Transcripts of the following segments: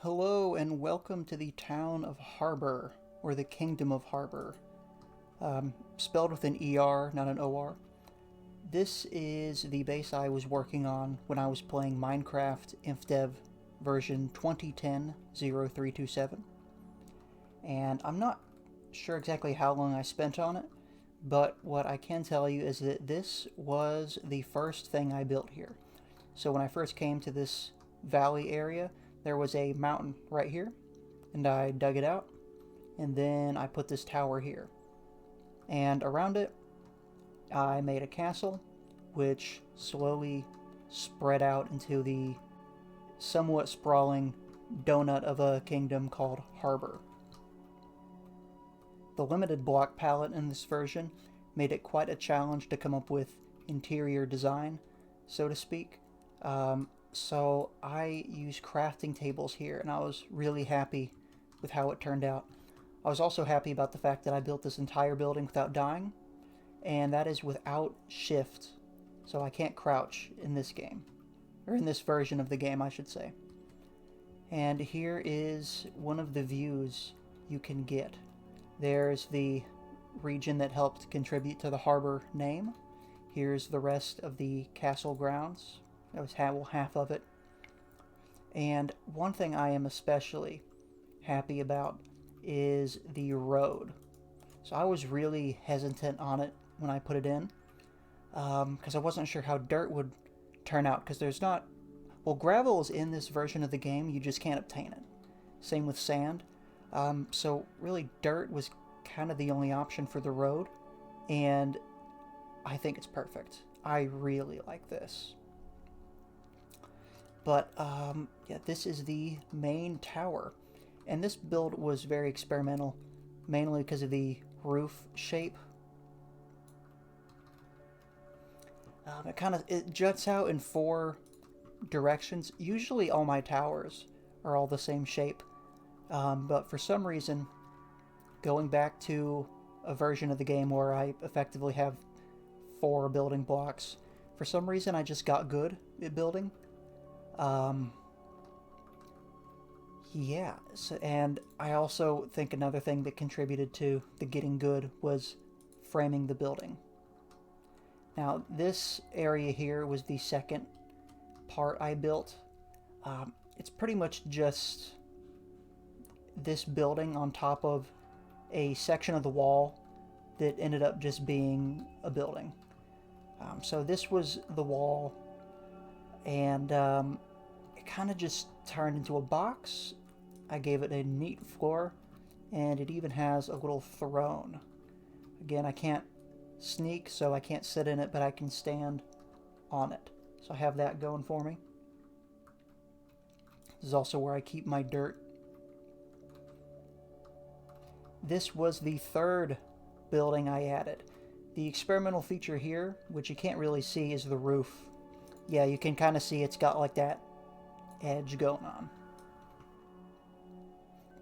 Hello and welcome to the town of Harber, or the Kingdom of Harber. Spelled with an ER, not an OR. This is the base I was working on when I was playing Minecraft Infdev version 2010-0327. And I'm not sure exactly how long I spent on it, but what I can tell you is that this was the first thing I built here. So when I first came to this valley area, there was a mountain right here, and I dug it out, and then I put this tower here. And around it, I made a castle, which slowly spread out into the somewhat sprawling donut of a kingdom called Harber. The limited block palette in this version made it quite a challenge to come up with interior design, so to speak. So I used crafting tables here, and I was really happy with how it turned out. I was also happy about the fact that I built this entire building without dying, and that is without shift, so I can't crouch in this game, or in this version of the game, I should say. And here is one of the views you can get. There's the region that helped contribute to the harbor name. Here's the rest of the castle grounds. That was half of it. And one thing I am especially happy about is the road. So I was really hesitant on it when I put it in, because I wasn't sure how dirt would turn out, because there's not... Well, gravel is in this version of the game, you just can't obtain it. Same with sand. So really dirt was kind of the only option for the road, and I think it's perfect. I really like this. But, yeah, this is the main tower. And this build was very experimental, mainly because of the roof shape. It juts out in 4 directions. Usually all my towers are all the same shape. But for some reason, going back to a version of the game where I effectively have 4 building blocks, for some reason I just got good at building. Yeah, and I also think another thing that contributed to the getting good was framing the building. Now, this area here was the second part I built. It's pretty much just this building on top of a section of the wall that ended up just being a building. So this was the wall, and it kind of just turned into a box. I gave it a neat floor, and it even has a little throne. Again, I can't sneak, so I can't sit in it, but I can stand on it. So I have that going for me. This is also where I keep my dirt. This was the 3rd building I added. The experimental feature here, which you can't really see, is the roof. Yeah, you can kind of see it's got like that edge going on.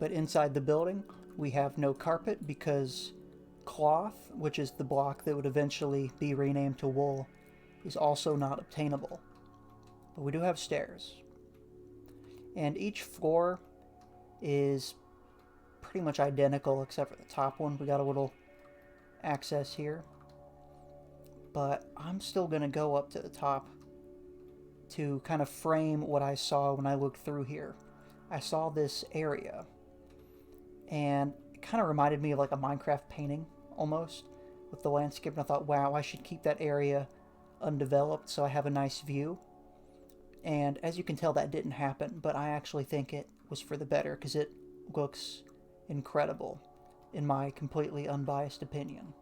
But inside the building, we have no carpet because cloth, which is the block that would eventually be renamed to wool, is also not obtainable. But we do have stairs. And each floor is pretty much identical except for the top one. We got a little access here. But I'm still going to go up to the top to kind of frame what I saw when I looked through here. I saw this area, and it kind of reminded me of like a Minecraft painting, almost, with the landscape, and I thought, wow, I should keep that area undeveloped so I have a nice view. And as you can tell, that didn't happen, but I actually think it was for the better, because it looks incredible, in my completely unbiased opinion.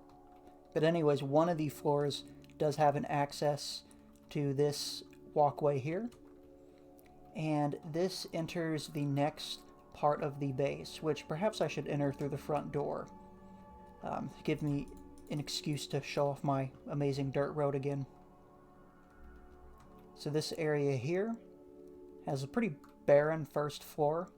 But anyways, one of the floors does have an access to this walkway here, and this enters the next part of the base, which perhaps I should enter through the front door. Give me an excuse to show off my amazing dirt road again. So this area here has a pretty barren first floor,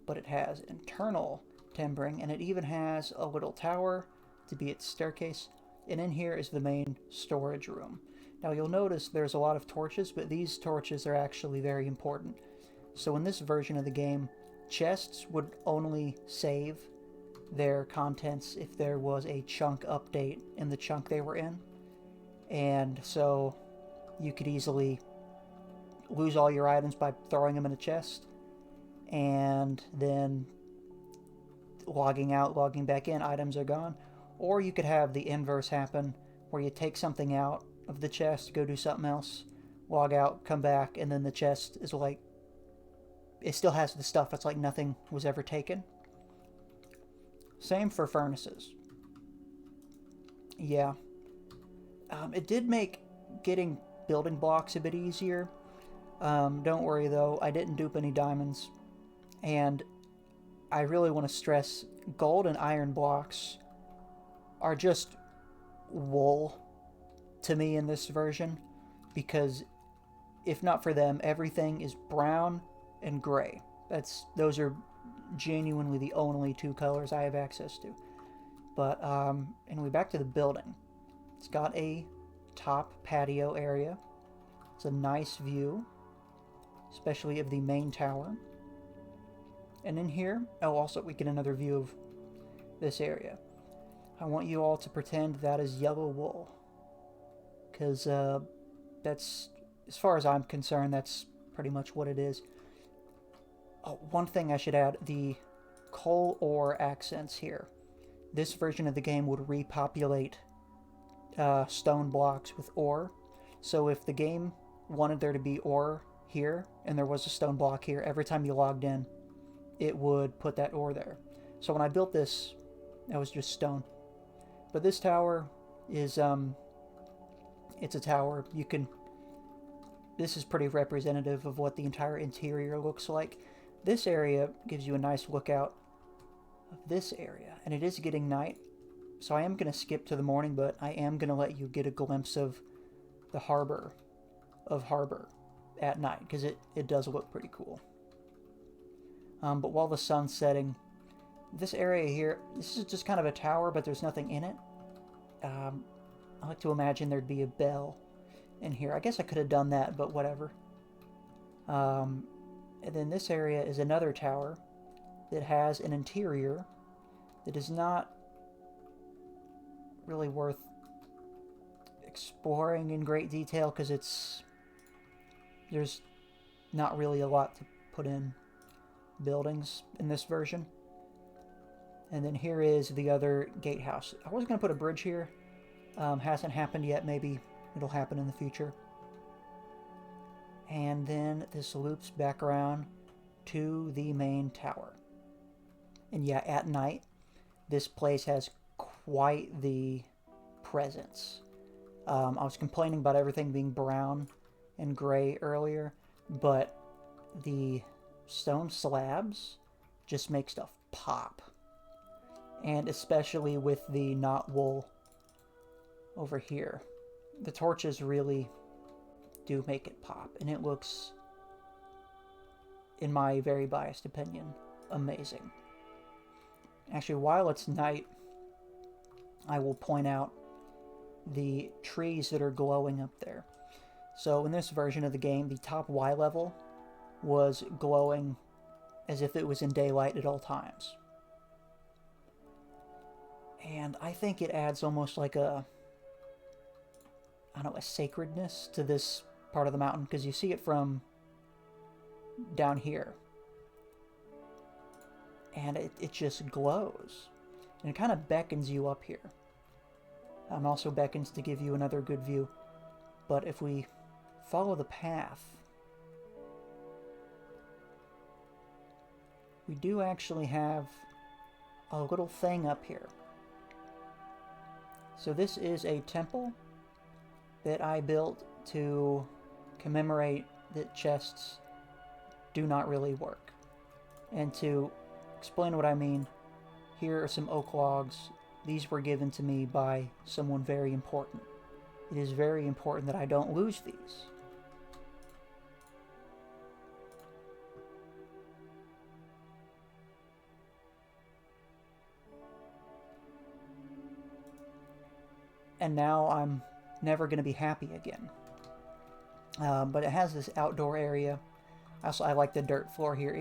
but it has internal timbering, and it even has a little tower to be its staircase, and in here is the main storage room. Now you'll notice there's a lot of torches, but these torches are actually very important. So in this version of the game, chests would only save their contents if there was a chunk update in the chunk they were in. And so you could easily lose all your items by throwing them in a chest and then logging out, logging back in, items are gone. Or you could have the inverse happen, where you take something out of the chest, go do something else, log out, come back, and then the chest is like, it still has the stuff. It's like nothing was ever taken. Same for furnaces. Yeah. It did make getting building blocks a bit easier. Don't worry though, I didn't dupe any diamonds. And I really want to stress, gold and iron blocks are just wool to me in this version, because if not for them, everything is brown and gray. Those are genuinely the only two colors I have access to. But anyway, back to the building. It's got a top patio area. It's a nice view, especially of the main tower. And in here, oh, also we get another view of this area. I want you all to pretend that is yellow wool, because that's, as far as I'm concerned, that's pretty much what it is. Oh, one thing I should add, the coal ore accents here. This version of the game would repopulate stone blocks with ore. So if the game wanted there to be ore here, and there was a stone block here, every time you logged in, it would put that ore there. So when I built this, that was just stone. But this tower is, it's a tower. This is pretty representative of what the entire interior looks like. This area gives you a nice lookout of this area, and it is getting night, so I am going to skip to the morning, but I am going to let you get a glimpse of the harbor of Harber at night, because it does look pretty cool. But while the sun's setting, this area here, this is just kind of a tower, but there's nothing in it. I like to imagine there'd be a bell in here. I guess I could have done that, but whatever. And then this area is another tower that has an interior that is not really worth exploring in great detail, because there's not really a lot to put in buildings in this version. And then here is the other gatehouse. I was going to put a bridge here. Hasn't happened yet. Maybe it'll happen in the future. And then this loops back around to the main tower. And yeah, at night, this place has quite the presence. I was complaining about everything being brown and gray earlier, but the stone slabs just make stuff pop. And especially with the not wool over here, the torches really do make it pop, and it looks, in my very biased opinion, amazing. Actually, while it's night, I will point out the trees that are glowing up there. So in this version of the game, the top Y level was glowing as if it was in daylight at all times. And I think it adds almost like a sacredness to this part of the mountain, because you see it from down here. And it just glows. And it kind of beckons you up here. Also beckons to give you another good view. But if we follow the path, we do actually have a little thing up here. So this is a temple that I built to commemorate that chests do not really work. And to explain what I mean, here are some oak logs. These were given to me by someone very important. It is very important that I don't lose these. And now I'm never going to be happy again. But it has this outdoor area. Also, I like the dirt floor here.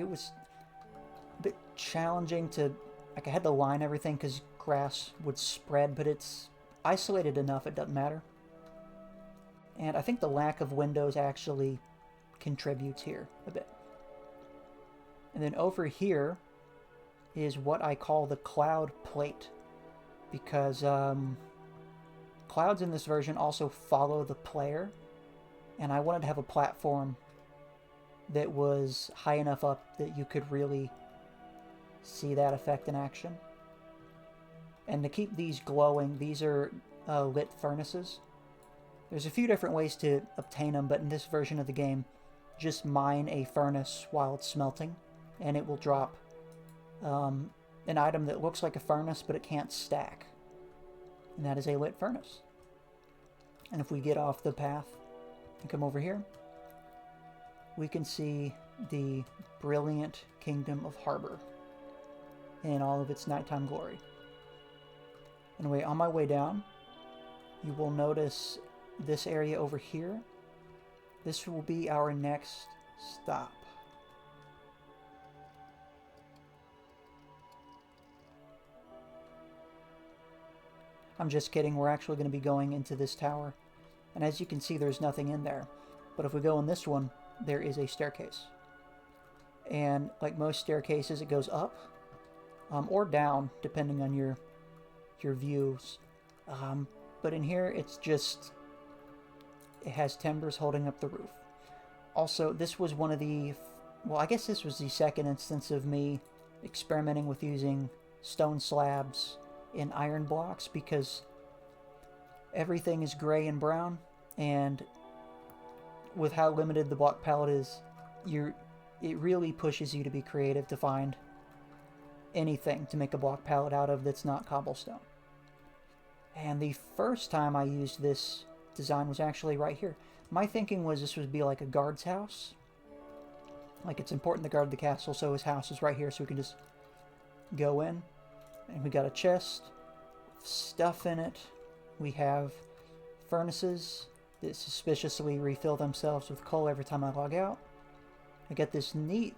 challenging to, like, I had to line everything because grass would spread, but it's isolated enough it doesn't matter. And I think the lack of windows actually contributes here a bit. And then over here is what I call the cloud plate, because clouds in this version also follow the player, and I wanted to have a platform that was high enough up that you could really see that effect in action. And to keep these glowing, these are lit furnaces. There's a few different ways to obtain them, but in this version of the game, just mine a furnace while it's smelting, and it will drop an item that looks like a furnace, but it can't stack. And that is a lit furnace. And if we get off the path and come over here, we can see the brilliant kingdom of Harber in all of its nighttime glory. Anyway, on my way down, you will notice this area over here. This will be our next stop. I'm just kidding, we're actually going to be going into this tower. And as you can see, there's nothing in there. But if we go in this one, there is a staircase. And like most staircases, it goes up or down, depending on your views. But in here, it's just, it has timbers holding up the roof. Also, this was one of the, well, I guess this was the second instance of me experimenting with using stone slabs in iron blocks, because everything is gray and brown, and with how limited the block palette is, it really pushes you to be creative to find anything to make a block palette out of that's not cobblestone. And the first time I used this design was actually right here. My thinking was this would be like a guard's house. Like, it's important to guard the castle, so his house is right here, so we can just go in. And we got a chest with stuff in it. We have furnaces that suspiciously refill themselves with coal every time I log out. I get this neat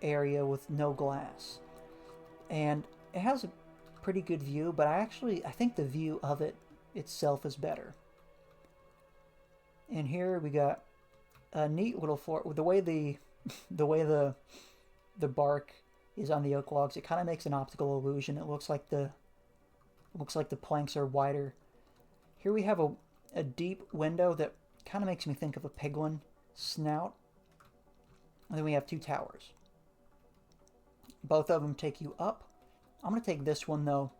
area with no glass. And it has a pretty good view, but I think the view of it itself is better. And here we got a neat little floor. The way the bark is on the oak logs, it kind of makes an optical illusion. It looks like the planks are wider. Here we have a deep window that kind of makes me think of a piglin snout. And then we have two towers. Both of them take you up. I'm going to take this one, though,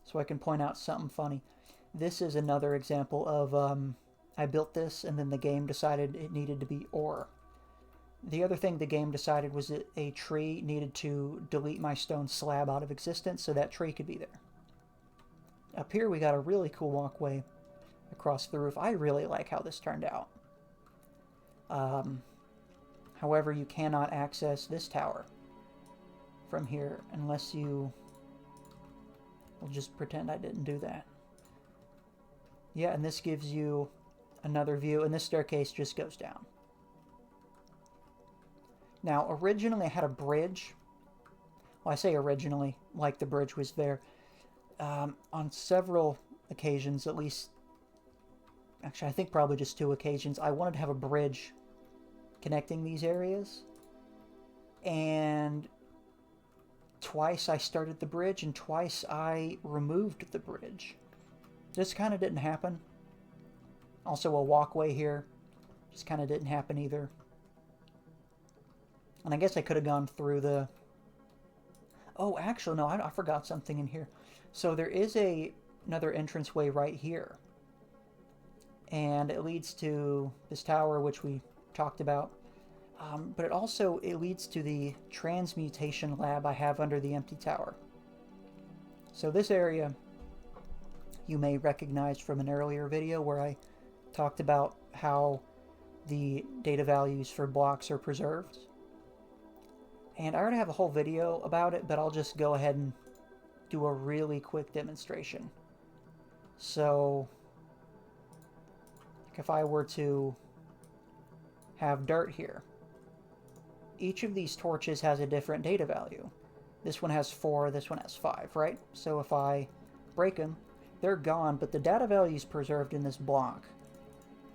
so I can point out something funny. This is another example of I built this, and then the game decided it needed to be ore. The other thing the game decided was that a tree needed to delete my stone slab out of existence, so that tree could be there. Up here we got a really cool walkway across the roof. I really like how this turned out. However, you cannot access this tower from here unless you... I'll just pretend I didn't do that. Yeah, and this gives you another view, and this staircase just goes down. Now, originally I had a bridge. Well, I say originally, like the bridge was there. On several occasions, at least, actually I think probably just 2 occasions, I wanted to have a bridge connecting these areas. And twice I started the bridge, and twice I removed the bridge. This kind of didn't happen. Also, a walkway here just kind of didn't happen either. And I guess I could have gone through the... Oh, actually, no, I forgot something in here. So there is another entranceway right here. And it leads to this tower, which we talked about. But it leads to the transmutation lab I have under the empty tower. So this area you may recognize from an earlier video where I talked about how the data values for blocks are preserved. And I already have a whole video about it, but I'll just go ahead and do a really quick demonstration. So, if I were to have dirt here, each of these torches has a different data value. This one has 4, this one has 5, right? So if I break them, they're gone, but the data value is preserved in this block.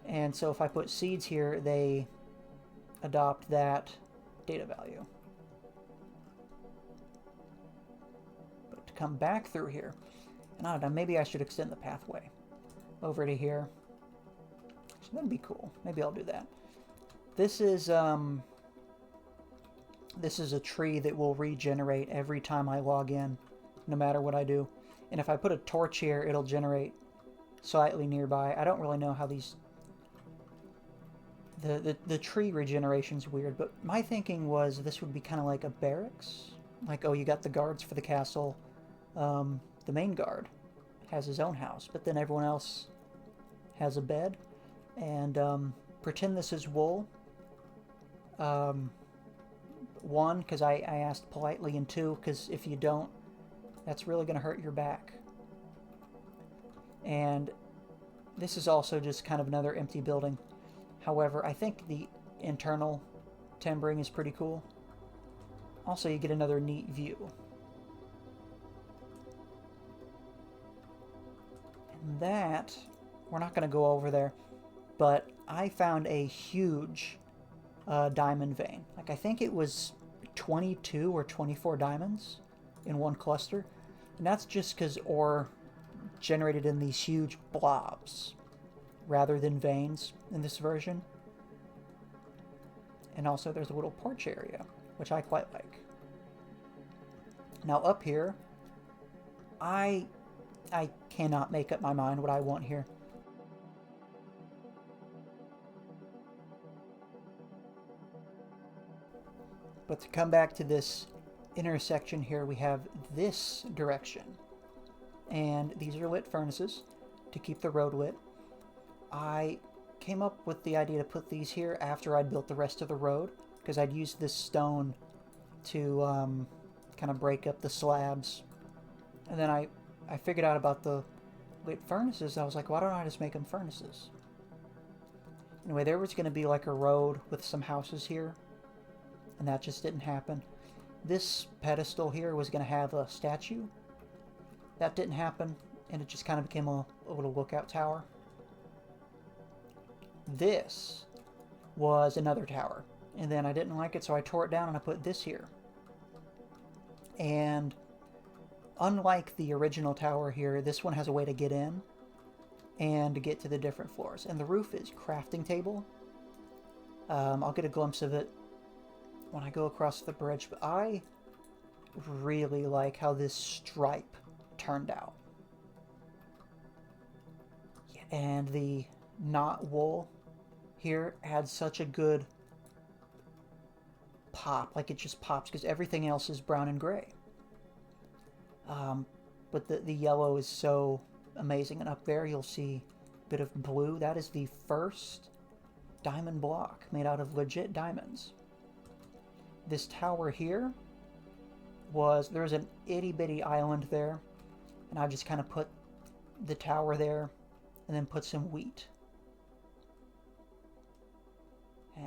And so if I put seeds here, they adopt that data value. But to come back through here, and I don't know, maybe I should extend the pathway over to here. So that'd be cool. Maybe I'll do that. This is a tree that will regenerate every time I log in, no matter what I do. And if I put a torch here, it'll generate slightly nearby. I don't really know how these... The tree regeneration's weird, but my thinking was this would be kind of like a barracks. Like, oh, you got the guards for the castle. The main guard has his own house, but then everyone else has a bed. And pretend this is wool. 1, because I asked politely, and 2, because if you don't, that's really going to hurt your back. And this is also just kind of another empty building. However, I think the internal timbering is pretty cool. Also, you get another neat view. And that, we're not going to go over there, but I found a huge diamond vein. Like, I think it was 22 or 24 diamonds in one cluster. And that's just because ore generated in these huge blobs rather than veins in this version. And also there's a little porch area, which I quite like. Now up here, I cannot make up my mind what I want here. But to come back to this intersection here, we have this direction. And these are lit furnaces to keep the road lit. I came up with the idea to put these here after I'd built the rest of the road, because I'd used this stone to kind of break up the slabs. And then I figured out about the lit furnaces. I was like, why don't I just make them furnaces? Anyway, there was going to be like a road with some houses here, and that just didn't happen. This pedestal here was going to have a statue. That didn't happen, and it just kind of became a little lookout tower. This was another tower, and then I didn't like it, so I tore it down and I put this here. And unlike the original tower here, this one has a way to get in and to get to the different floors. And the roof is crafting table. I'll get a glimpse of it when I go across the bridge, but I really like how this stripe turned out. And the not wool here adds such a good pop, like it just pops, because everything else is brown and gray. But the yellow is so amazing, and up there you'll see a bit of blue. That is the first diamond block made out of legit diamonds. This tower here there's an itty-bitty island there, and I just kind of put the tower there and then put some wheat.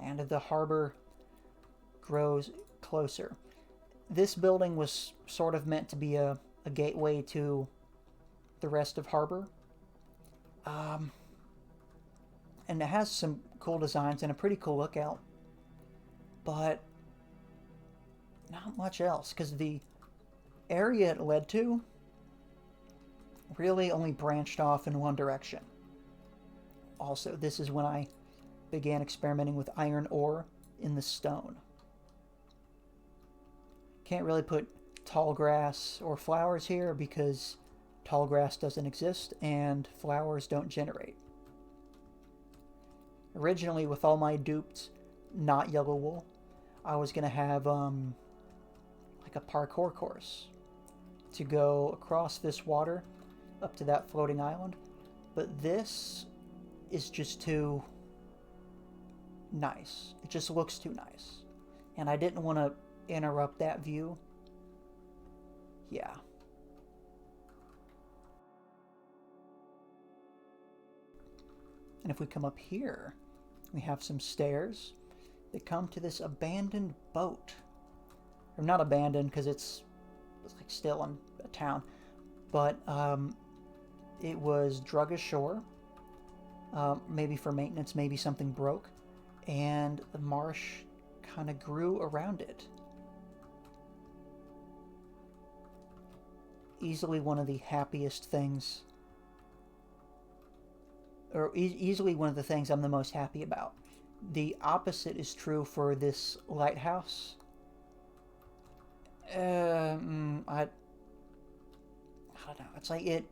And the harbor grows closer. This building was sort of meant to be a gateway to the rest of Harber. And it has some cool designs and a pretty cool lookout, but not much else, because the area it led to really only branched off in one direction. Also, this is when I began experimenting with iron ore in the stone. Can't really put tall grass or flowers here because tall grass doesn't exist and flowers don't generate. Originally, with all my duped not yellow wool, I was going to have like a parkour course to go across this water up to that floating island, but this is just too nice. It just looks too nice, and I didn't want to interrupt that view. Yeah. And if we come up here, we have some stairs that come to this abandoned boat. Or not abandoned, because it's was like still in a town, but it was drug ashore, maybe for maintenance, maybe something broke, and the marsh kind of grew around it. Easily one of the happiest things, or easily one of the things I'm the most happy about. The opposite is true for this lighthouse. I don't know. It's like it.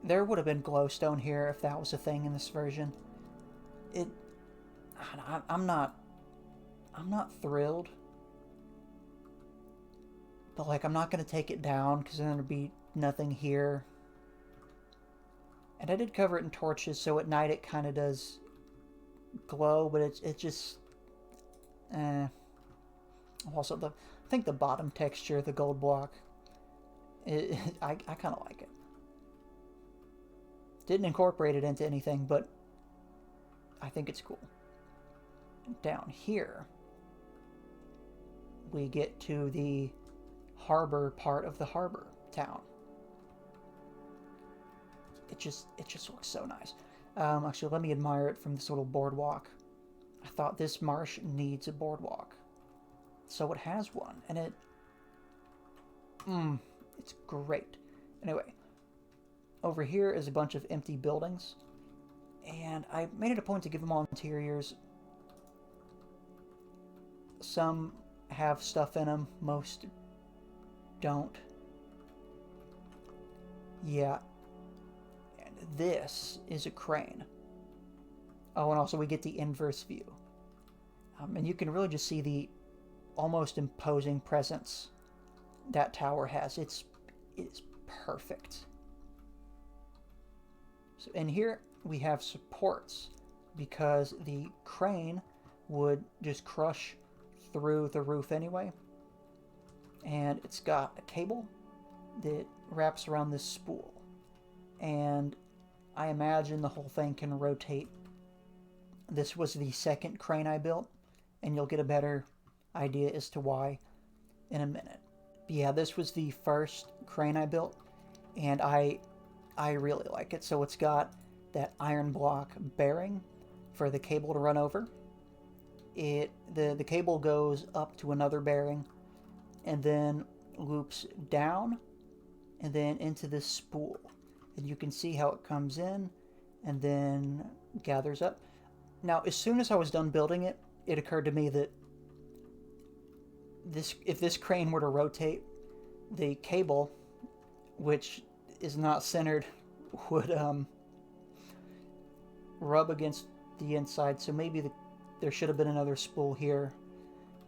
There would have been glowstone here if that was a thing in this version. I'm not thrilled, but like I'm not gonna take it down because then there'd be nothing here. And I did cover it in torches, so at night it kind of does glow, but it just. Also, I think the bottom texture, the gold block, I kind of like it. Didn't incorporate it into anything, but I think it's cool. Down here, we get to the harbor part of the harbor town. It just looks so nice. Actually, let me admire it from this little boardwalk. I thought this marsh needs a boardwalk. So it has one, and it's great. Anyway, over here is a bunch of empty buildings, and I made it a point to give them all interiors. Some have stuff in them, most don't. Yeah, and this is a crane. Oh, and also we get the inverse view. And you can really just see the almost imposing presence that tower has. It's perfect. So in here we have supports because the crane would just crush through the roof anyway. And it's got a cable that wraps around this spool. And I imagine the whole thing can rotate. This was the second crane I built, and you'll get a better idea as to why in a minute. But yeah, this was the first crane I built, and I really like it. So it's got that iron block bearing for the cable to run over. The cable goes up to another bearing and then loops down and then into this spool. And you can see how it comes in and then gathers up. Now, as soon as I was done building it, it occurred to me that if this crane were to rotate, the cable, which is not centered, would rub against the inside. So maybe there should have been another spool here.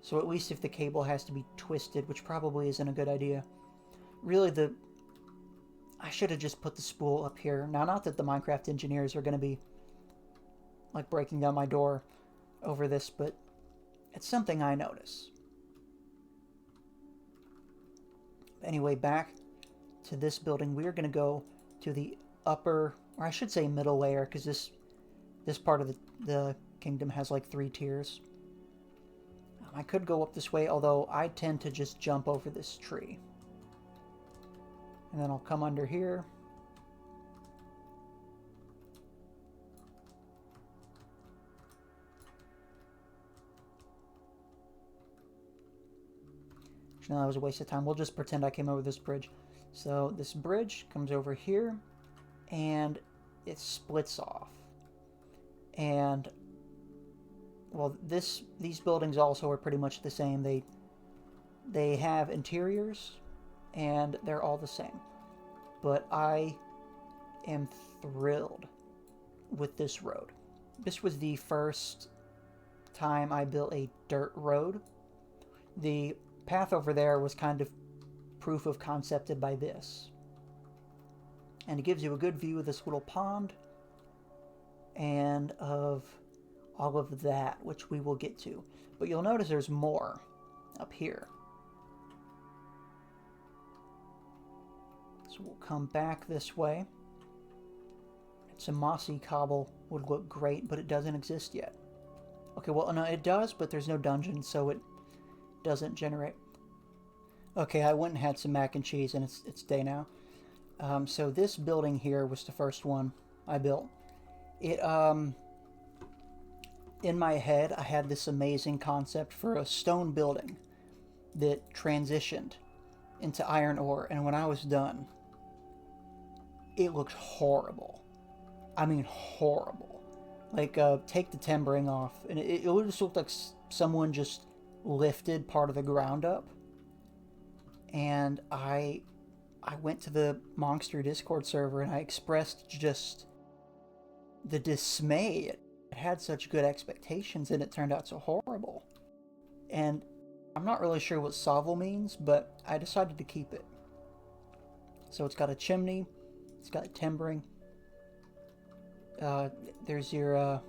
So at least if the cable has to be twisted, which probably isn't a good idea. Really, I should have just put the spool up here. Now, not that the Minecraft engineers are going to be like breaking down my door over this, but it's something I notice. Anyway, back to this building, we are going to go to the upper, or I should say middle layer, because this part of the kingdom has like 3 tiers. I could go up this way, although I tend to just jump over this tree. And then I'll come under here. No, that was a waste of time. We'll just pretend I came over this bridge. So this bridge comes over here, and it splits off. And, well, these buildings also are pretty much the same. They have interiors, and they're all the same. But I am thrilled with this road. This was the first time I built a dirt road. The path over there was kind of proof of concepted by this. And it gives you a good view of this little pond and of all of that, which we will get to. But you'll notice there's more up here. So we'll come back this way. Some mossy cobble would look great, but it doesn't exist yet. Okay, well, no, it does, but there's no dungeon, so it doesn't generate. Okay, I went and had some mac and cheese, and it's day now. So this building here was the first one I built. It in my head, I had this amazing concept for a stone building that transitioned into iron ore, and when I was done, it looked horrible. I mean, horrible. Like, take the timbering off, and it just looked like someone just lifted part of the ground up. And I went to the Monster Discord server and I expressed just the dismay. It had such good expectations and it turned out so horrible. And I'm not really sure what Sovel means, but I decided to keep it. So it's got a chimney, it's got timbering. There's your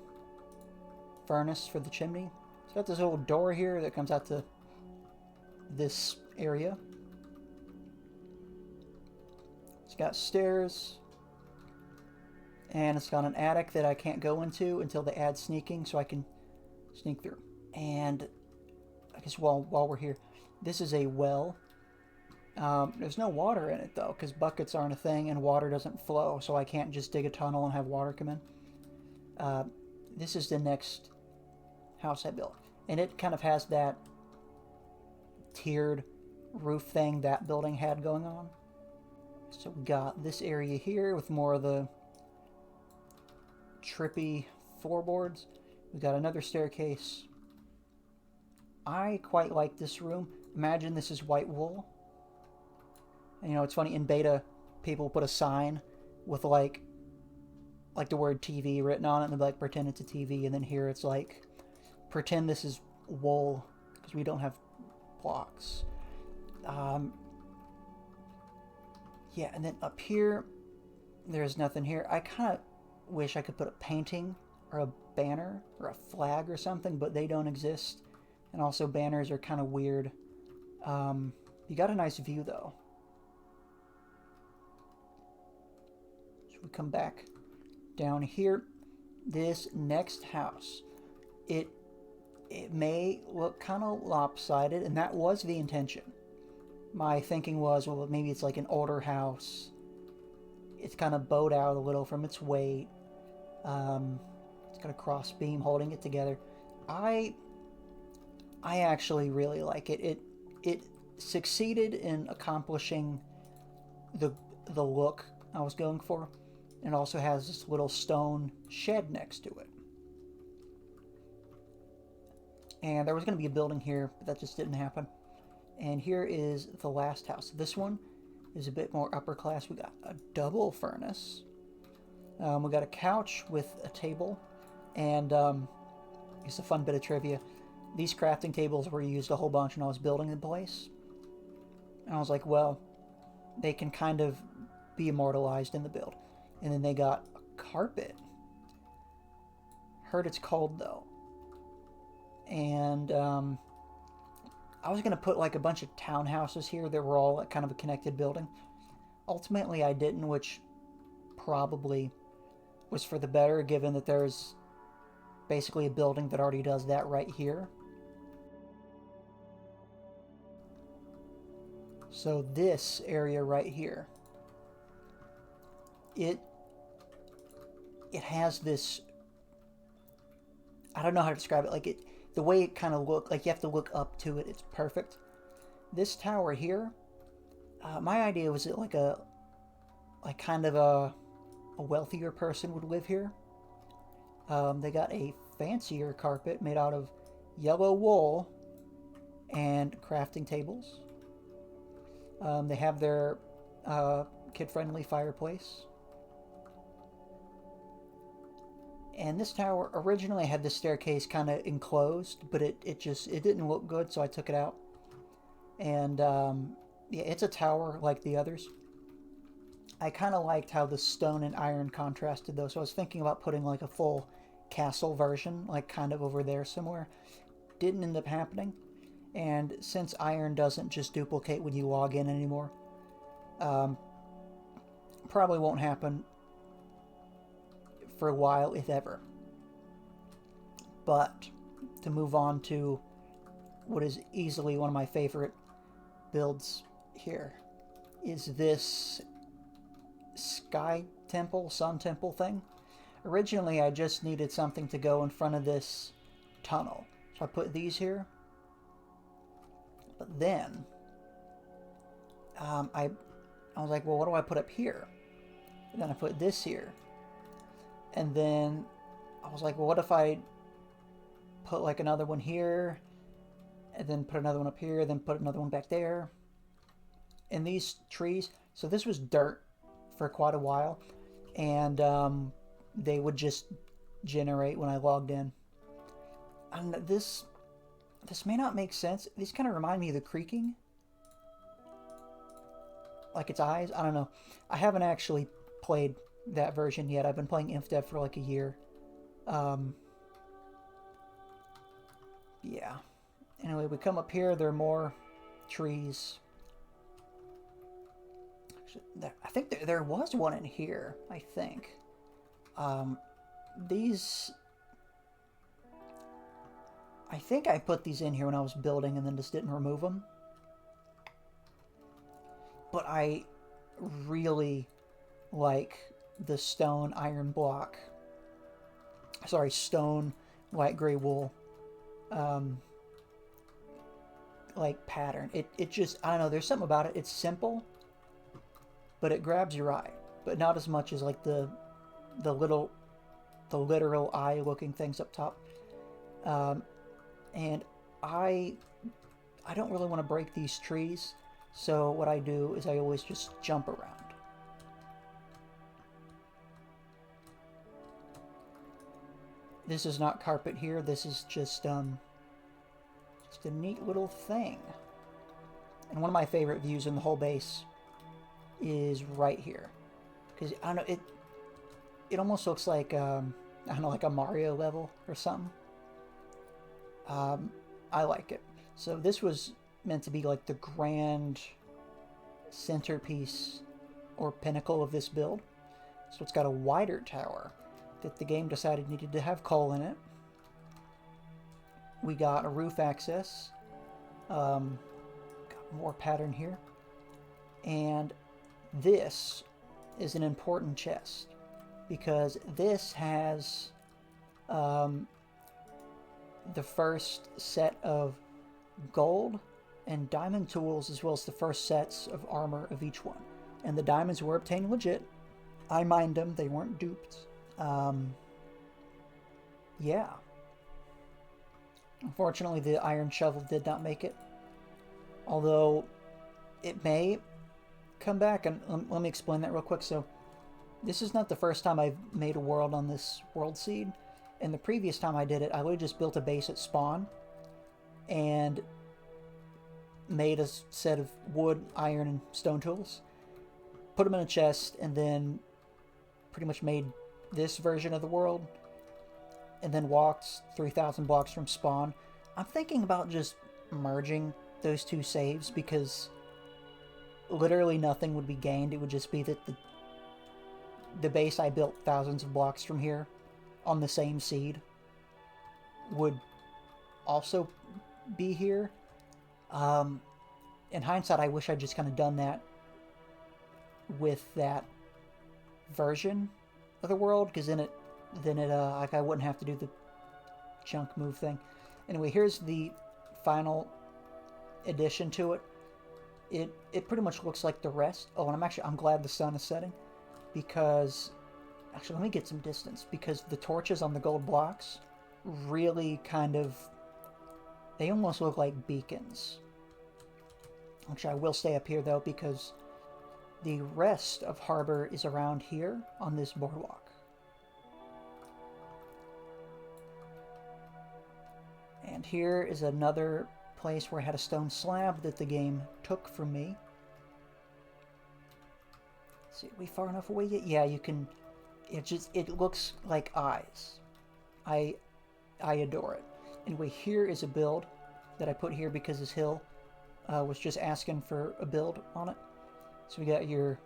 furnace for the chimney. It's got this little door here that comes out to this area. It's got stairs. And it's got an attic that I can't go into until they add sneaking, so I can sneak through. And I guess while we're here, this is a well. There's no water in it though, because buckets aren't a thing and water doesn't flow, so I can't just dig a tunnel and have water come in. This is the next house I built, and it kind of has that tiered roof thing that building had going on. So we got this area here with more of the trippy floorboards. We got another staircase. I quite like this room. Imagine this is white wool. And, you know, it's funny, in beta, people put a sign with like the word TV written on it, and they're like, pretend it's a TV, and then here it's like, pretend this is wool, because we don't have blocks. Yeah, and then up here, there's nothing here. I kind of wish I could put a painting or a banner or a flag or something, but they don't exist. And also banners are kind of weird. You got a nice view though. So we come back down here. This next house, it may look kind of lopsided, and that was the intention. My thinking was, well, maybe it's like an older house. It's kind of bowed out a little from its weight. It's got a cross beam holding it together. I actually really like it. It succeeded in accomplishing the look I was going for. It also has this little stone shed next to it. And there was going to be a building here, but that just didn't happen. And here is the last house. This one is a bit more upper class. We got a double furnace. We got a couch with a table. And it's a fun bit of trivia. These crafting tables were used a whole bunch when I was building the place. And I was like, well, they can kind of be immortalized in the build. And then they got a carpet. Heard it's cold though. And I was going to put like a bunch of townhouses here that were all like kind of a connected building. Ultimately I didn't, which probably was for the better, given that there's basically a building that already does that right here. So this area right here, it has this, I don't know how to describe it, like the way it kind of looked, like you have to look up to it, it's perfect. This tower here, my idea was that like kind of a wealthier person would live here. They got a fancier carpet made out of yellow wool and crafting tables. They have their kid-friendly fireplace. And this tower originally had the staircase kind of enclosed, but it didn't look good, so I took it out. And yeah, it's a tower like the others. I kind of liked how the stone and iron contrasted though, so I was thinking about putting like a full castle version, like kind of over there somewhere. Didn't end up happening. And since iron doesn't just duplicate when you log in anymore, probably won't happen for a while, if ever. But to move on to what is easily one of my favorite builds here is this sky temple, sun temple thing. Originally, I just needed something to go in front of this tunnel. So I put these here. But then, I was like, well, what do I put up here? And then I put this here. And then I was like, well, what if I put like another one here, and then put another one up here, then put another one back there. And these trees, so this was dirt for quite a while, and they would just generate when I logged in. And this may not make sense. These kind of remind me of the creaking. Like its eyes. I don't know. I haven't actually played that version yet. I've been playing Infdev for like a year. Yeah. Anyway, we come up here. There are more trees. I think there was one in here. I think. These... I think I put these in here when I was building and then just didn't remove them. But I really like the stone iron block. Sorry, stone light gray wool. Like pattern. It just, I don't know, there's something about it. It's simple, but it grabs your eye. But not as much as like the literal eye looking things up top. And I don't really want to break these trees, so what I do is I always just jump around. This is not carpet here. This is just a neat little thing. And one of my favorite views in the whole base is right here, because I don't know, it almost looks like I don't know, like a Mario level or something. I like it. So this was meant to be like the grand centerpiece or pinnacle of this build. So it's got a wider tower that the game decided needed to have coal in it. We got a roof access. Got more pattern here. And this is an important chest because this has the first set of gold and diamond tools, as well as the first sets of armor of each one. And the diamonds were obtained legit. I mined them. They weren't duped. Yeah. Unfortunately, the iron shovel did not make it. Although, it may come back. And let me explain that real quick. So, this is not the first time I've made a world on this world seed. And the previous time I did it, I literally just built a base at spawn and made a set of wood, iron, and stone tools, put them in a chest, and then pretty much made this version of the world, and then walked 3,000 blocks from spawn. I'm thinking about just merging those two saves because literally nothing would be gained. It would just be that the base I built thousands of blocks from here on the same seed would also be here. In hindsight, I wish I'd just kind of done that with that version of the world, because then it like I wouldn't have to do the chunk move thing. Anyway, here's the final addition to it. It pretty much looks like the rest. Oh, and I'm glad the sun is setting, because actually, let me get some distance, because the torches on the gold blocks really kind of, they almost look like beacons. Actually, I will stay up here, though, because the rest of Harber is around here on this boardwalk. And here is another place where I had a stone slab that the game took from me. Let's see, are we far enough away yet? Yeah, you can... It looks like eyes. I adore it. Anyway, here is a build that I put here because this hill was just asking for a build on it. So we got your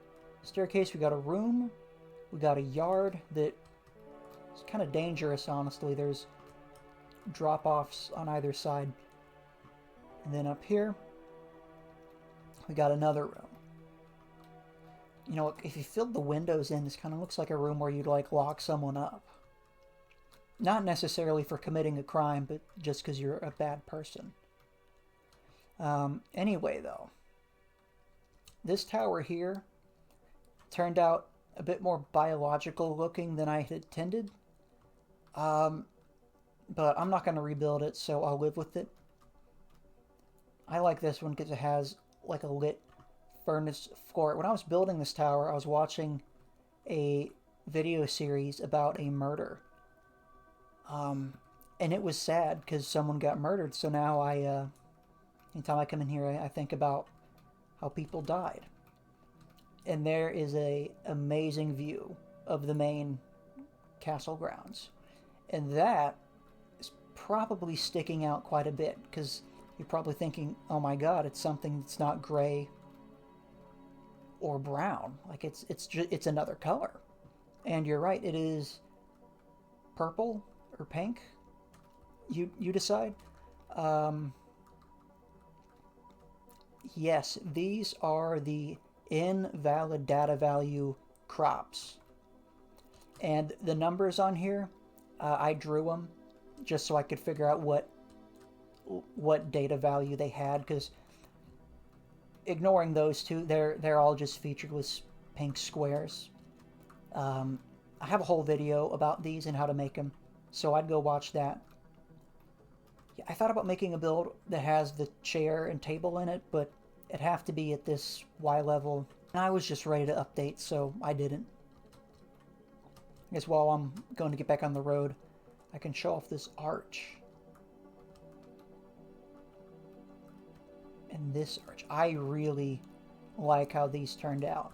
staircase, we got a room, we got a yard that is kind of dangerous, honestly. There's drop-offs on either side. And then up here, We got another room. You know, if you filled the windows in, this kind of looks like a room where you'd like lock someone up. Not necessarily for committing a crime, but just because you're a bad person. Anyway, though, this tower here turned out a bit more biological looking than I had intended. But I'm not going to rebuild it, so I'll live with it. I like this one because it has like a lit furnace floor. When I was building this tower, I was watching a video series about a murder. And it was sad because someone got murdered. So now anytime I come in here, I think about how people died. And there is a amazing view of the main castle grounds. And that is probably sticking out quite a bit because you're probably thinking, oh my god, it's something that's not gray or brown. Like it's another color. And you're right, it is purple or pink. You decide. Yes, these are the invalid data value crops. And the numbers on here, I drew them just so I could figure out what data value they had, because ignoring those two, they're all just featured with pink squares. I have a whole video about these and how to make them, so I'd go watch that. Yeah, I thought about making a build that has the chair and table in it, but it'd have to be at this Y level. And I was just ready to update, so I didn't. I guess while I'm going to get back on the road, I can show off this arch. And this arch. I really like how these turned out.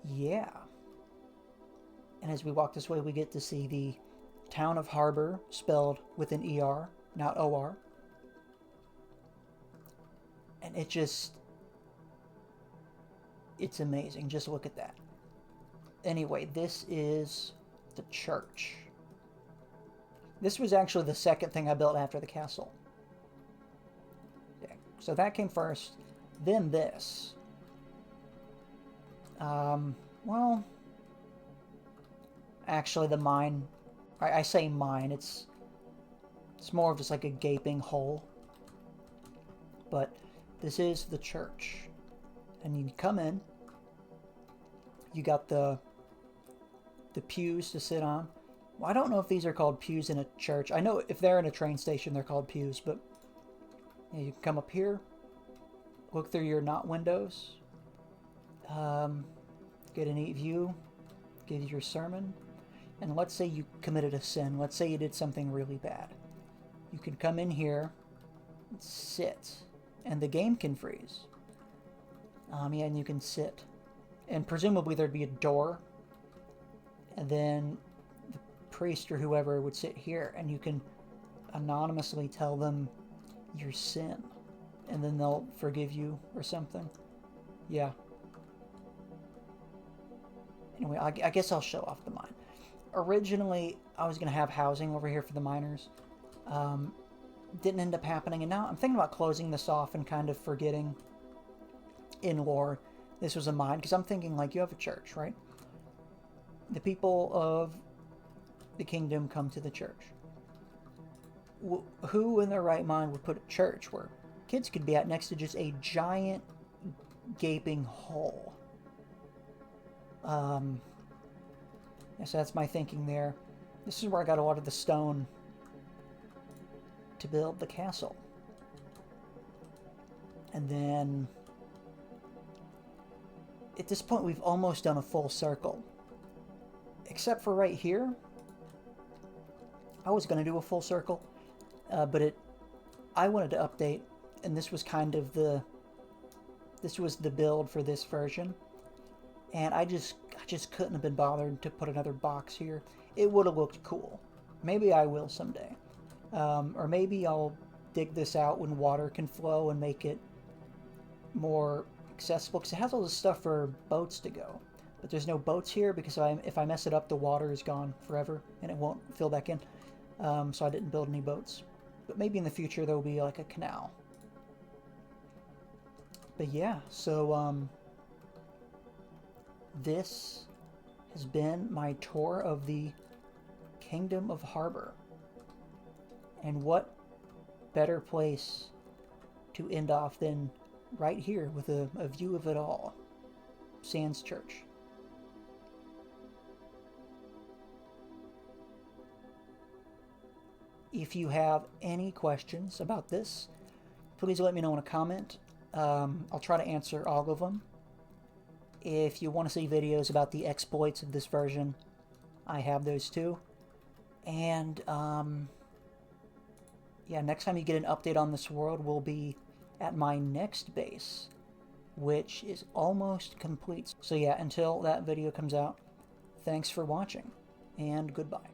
Yeah. And as we walk this way, we get to see the town of Harber, spelled with an ER, not OR. And it's amazing. Just look at that. Anyway, this is the church. This was actually the second thing I built after the castle. Okay, so that came first, then this. Well, actually the mine, I say mine, it's more of just like a gaping hole. But this is the church. And you come in, you got the pews to sit on. Well, I don't know if these are called pews in a church. I know if they're in a train station, they're called pews, but you can come up here, look through your not windows, get a neat view, give your sermon, and let's say you committed a sin. Let's say you did something really bad. You can come in here, and sit, and the game can freeze. Yeah, and you can sit. And presumably there'd be a door, and then the priest or whoever would sit here, and you can anonymously tell them your sin, and then they'll forgive you or something. Yeah. Anyway, I guess I'll show off the mine. Originally, I was going to have housing over here for the miners. Didn't end up happening, and now I'm thinking about closing this off and kind of forgetting in lore this was a mine, because I'm thinking, like, you have a church, right? The people of the kingdom come to the church. Who in their right mind would put a church where kids could be at next to just a giant gaping hole? Yeah, so that's my thinking there. This is where I got a lot of the stone to build the castle. And then at this point we've almost done a full circle. Except for right here. I was going to do a full circle, but I wanted to update, and this was kind of this was the build for this version. And I just couldn't have been bothered to put another box here. It would have looked cool. Maybe I will someday. Or maybe I'll dig this out when water can flow and make it more accessible, because it has all this stuff for boats to go. But there's no boats here because if I mess it up, the water is gone forever and it won't fill back in. So I didn't build any boats. but maybe in the future there will be like a canal. But yeah, so this has been my tour of the Kingdom of Harber. And what better place to end off than right here with a view of it all. Sands Church. If you have any questions about this, please let me know in a comment. I'll try to answer all of them. If you want to see videos about the exploits of this version, I have those too. And yeah, next time you get an update on this world will be at my next base, which is almost complete. So yeah, until that video comes out, thanks for watching, and goodbye.